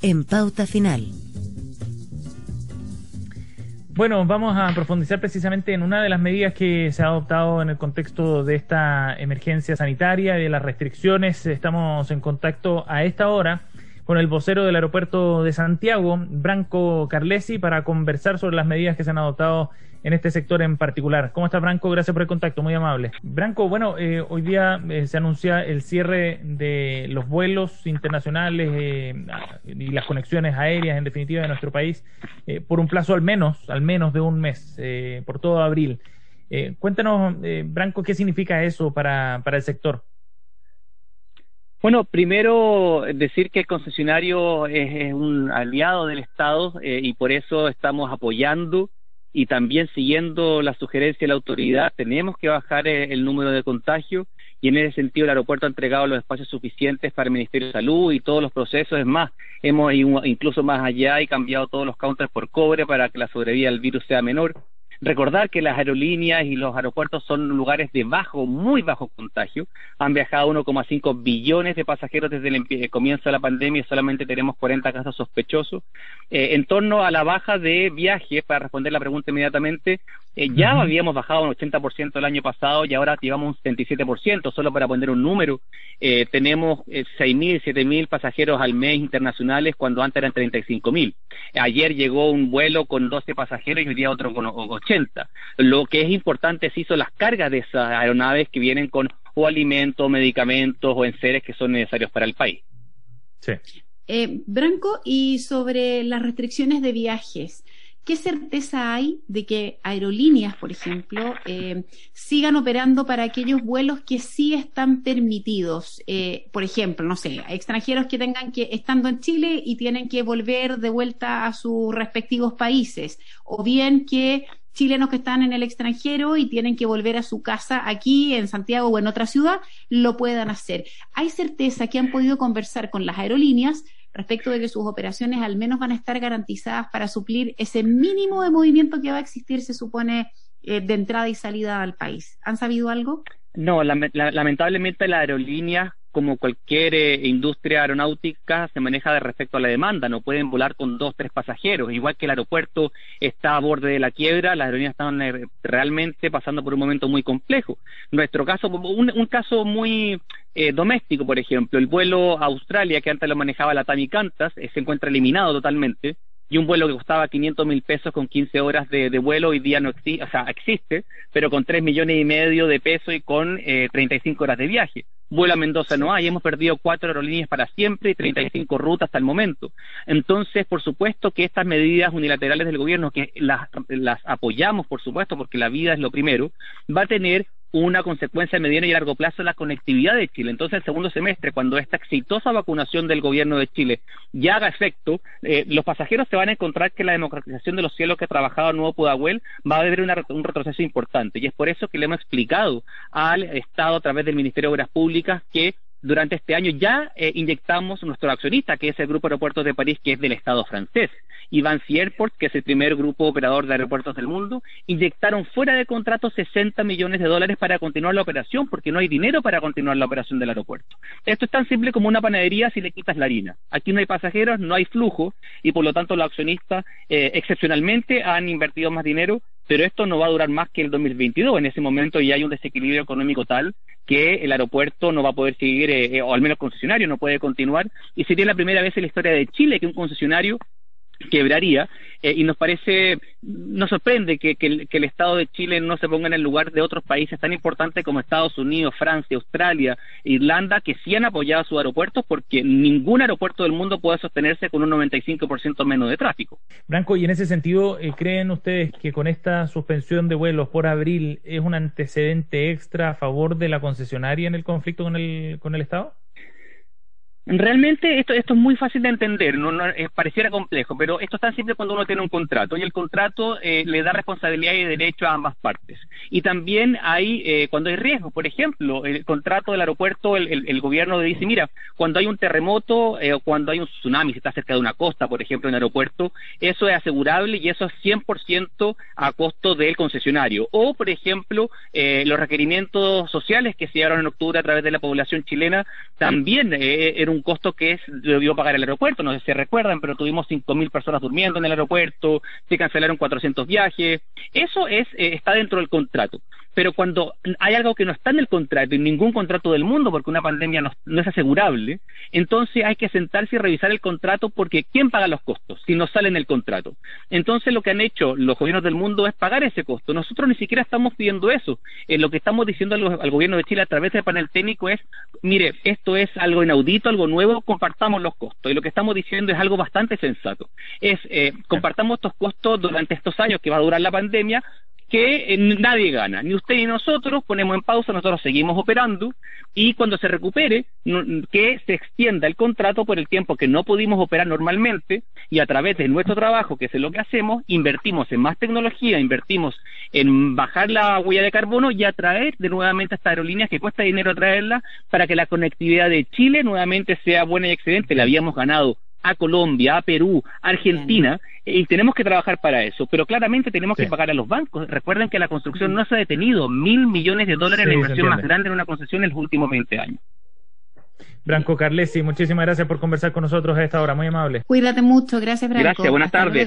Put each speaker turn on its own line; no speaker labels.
en Pauta Final.
Bueno, vamos a profundizar precisamente en una de las medidas que se ha adoptado en el contexto de esta emergencia sanitaria y de las restricciones. Estamos en contacto a esta hora con el vocero del aeropuerto de Santiago, Branco Carlesi, para conversar sobre las medidas que se han adoptado en este sector en particular. ¿Cómo está, Branco? Gracias por el contacto, muy amable. Branco, bueno, hoy día se anuncia el cierre de los vuelos internacionales y las conexiones aéreas, en definitiva, de nuestro país, por un plazo al menos de un mes, por todo abril. Cuéntanos, Branco, ¿qué significa eso para el sector?
Bueno, primero decir que el concesionario es un aliado del Estado y por eso estamos apoyando y también siguiendo la sugerencia de la autoridad. Tenemos que bajar el número de contagios y en ese sentido el aeropuerto ha entregado los espacios suficientes para el Ministerio de Salud y todos los procesos. Es más, hemos ido incluso más allá y cambiado todos los counters por cobre para que la sobrevida del virus sea menor. Recordar que las aerolíneas y los aeropuertos son lugares de muy bajo contagio. Han viajado 1,5 billones de pasajeros desde el comienzo de la pandemia y solamente tenemos 40 casos sospechosos. En torno a la baja de viajes, para responder la pregunta inmediatamente, ya habíamos bajado un 80% el año pasado y ahora llevamos un 77%. Solo para poner un número, tenemos 6.000, 7.000 pasajeros al mes internacionales cuando antes eran 35.000. Ayer llegó un vuelo con 12 pasajeros y hoy día otro con 80. Lo que es importante sí son las cargas de esas aeronaves que vienen con o alimentos, medicamentos o enseres que son necesarios para el país.
Sí.
Branco, y sobre las restricciones de viajes, ¿qué certeza hay de que aerolíneas, por ejemplo, sigan operando para aquellos vuelos que sí están permitidos? Por ejemplo, no sé, extranjeros que tengan que, estando en Chile y tienen que volver de vuelta a sus respectivos países, o bien que chilenos que están en el extranjero y tienen que volver a su casa aquí en Santiago o en otra ciudad, lo puedan hacer. ¿Hay certeza que han podido conversar con las aerolíneas respecto de que sus operaciones al menos van a estar garantizadas para suplir ese mínimo de movimiento que va a existir, se supone, de entrada y salida al país? ¿Han sabido algo?
No, lamentablemente las aerolíneas, como cualquier industria aeronáutica, se maneja de respecto a la demanda. No pueden volar con 2, 3 pasajeros. Igual que el aeropuerto está a borde de la quiebra, las aerolíneas están realmente pasando por un momento muy complejo. Nuestro caso, un caso muy doméstico, por ejemplo, el vuelo a Australia, que antes lo manejaba la TAM y Qantas, se encuentra eliminado totalmente. Y un vuelo que costaba 500.000 pesos con 15 horas de vuelo, hoy día no existe, o sea, existe, pero con 3,5 millones de pesos y con 35 horas de viaje. Vuelo a Mendoza no hay, hemos perdido 4 aerolíneas para siempre y 35 rutas hasta el momento. Entonces, por supuesto que estas medidas unilaterales del gobierno, que las apoyamos, por supuesto, porque la vida es lo primero, va a tener una consecuencia a mediano y largo plazo en la conectividad de Chile. Entonces, el segundo semestre, cuando esta exitosa vacunación del gobierno de Chile ya haga efecto, los pasajeros se van a encontrar que la democratización de los cielos que ha trabajado el nuevo Pudahuel va a haber un retroceso importante. Y es por eso que le hemos explicado al Estado a través del Ministerio de Obras Públicas que durante este año ya inyectamos nuestro accionista, que es el Grupo Aeropuertos de París, que es del Estado francés, y Vinci Airports, que es el primer grupo operador de aeropuertos del mundo, inyectaron fuera de contrato $60 millones para continuar la operación, porque no hay dinero para continuar la operación del aeropuerto. Esto es tan simple como una panadería si le quitas la harina. Aquí no hay pasajeros, no hay flujo, y por lo tanto los accionistas excepcionalmente han invertido más dinero, pero esto no va a durar más que el 2022. En ese momento ya hay un desequilibrio económico tal que el aeropuerto no va a poder seguir, o al menos el concesionario no puede continuar, y sería la primera vez en la historia de Chile que un concesionario quebraría, y nos sorprende que el Estado de Chile no se ponga en el lugar de otros países tan importantes como Estados Unidos, Francia, Australia, Irlanda, que sí han apoyado sus aeropuertos, porque ningún aeropuerto del mundo puede sostenerse con un 95% menos de tráfico.
Branco, y en ese sentido, ¿creen ustedes que con esta suspensión de vuelos por abril es un antecedente extra a favor de la concesionaria en el conflicto con el Estado?
Realmente esto es muy fácil de entender, pareciera complejo, pero esto es tan simple cuando uno tiene un contrato, y el contrato le da responsabilidad y derecho a ambas partes. Y también hay, cuando hay riesgo, por ejemplo, el contrato del aeropuerto, el gobierno dice, mira, cuando hay un terremoto o cuando hay un tsunami, si está cerca de una costa, por ejemplo, en el aeropuerto, eso es asegurable y eso es 100% a costo del concesionario. O, por ejemplo, los requerimientos sociales que se dieron en octubre a través de la población chilena, también era un costo que debió pagar el aeropuerto. No sé si se recuerdan, pero tuvimos 5.000 personas durmiendo en el aeropuerto, se cancelaron 400 viajes. Eso está dentro del contrato. Pero cuando hay algo que no está en el contrato, en ningún contrato del mundo, porque una pandemia no es asegurable, entonces hay que sentarse y revisar el contrato, porque ¿quién paga los costos si no sale en el contrato? Entonces lo que han hecho los gobiernos del mundo es pagar ese costo. Nosotros ni siquiera estamos pidiendo eso. Lo que estamos diciendo al gobierno de Chile a través del panel técnico es, mire, esto es algo inaudito, algo nuevo, compartamos los costos. Y lo que estamos diciendo es algo bastante sensato. Compartamos estos costos durante estos años que va a durar la pandemia, que nadie gana, ni usted ni nosotros. Ponemos en pausa, nosotros seguimos operando, y cuando se recupere, que se extienda el contrato por el tiempo que no pudimos operar normalmente, y a través de nuestro trabajo, que es lo que hacemos, invertimos en más tecnología, invertimos en bajar la huella de carbono y atraer de nuevamente a estas aerolíneas que cuesta dinero atraerlas, para que la conectividad de Chile nuevamente sea buena y excelente. La habíamos ganado a Colombia, a Perú, a Argentina, y tenemos que trabajar para eso, pero claramente tenemos que pagar a los bancos. Recuerden que la construcción no se ha detenido. $1.000 millones en la inversión más grande en una concesión en los últimos 20 años.
Branco Carlesi, muchísimas gracias por conversar con nosotros a esta hora, muy amable.
Cuídate mucho, gracias Branco.
Gracias, buenas tardes.